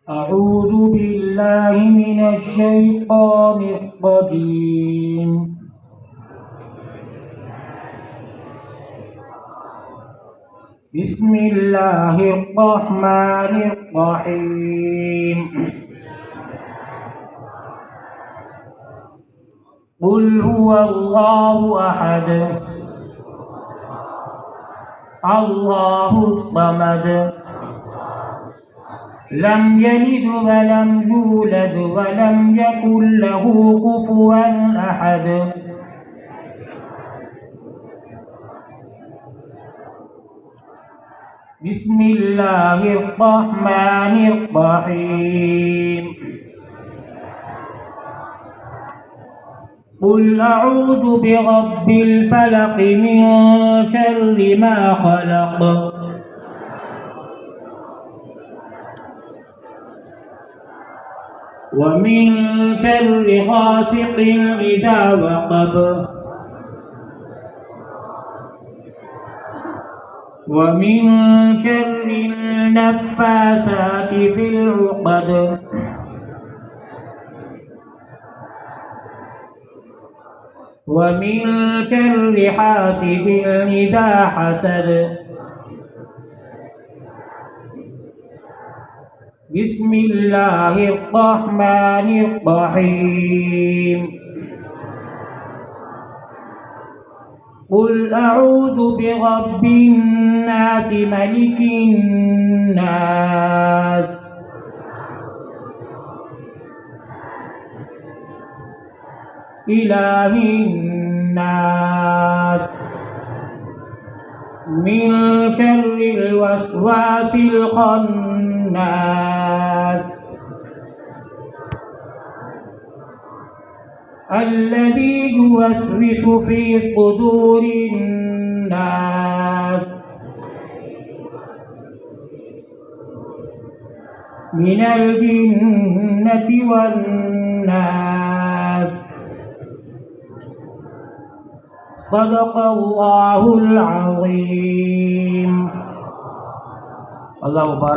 أعوذ بالله من الشيطان الرجيم. بسم الله الرحمن الرحيم. قل هو الله أحد الله الصمد لم يلد ولم يولد ولم يكن له كفوا أحد. بسم الله الرحمن الرحيم. قل أعوذ برب الفلق من شر ما خلق ومن شر غاسق إذا وقب ومن شر النفاثات في العقد ومن شر حاسد إذا حسد. بسم الله الرحمن الرحيم. قل أعوذ برب الناس ملك الناس إله الناس من شر الوسواس الخناس الذي يوسوس في صدور الناس من الجنة والناس. صدق الله العظيم. الله أكبر.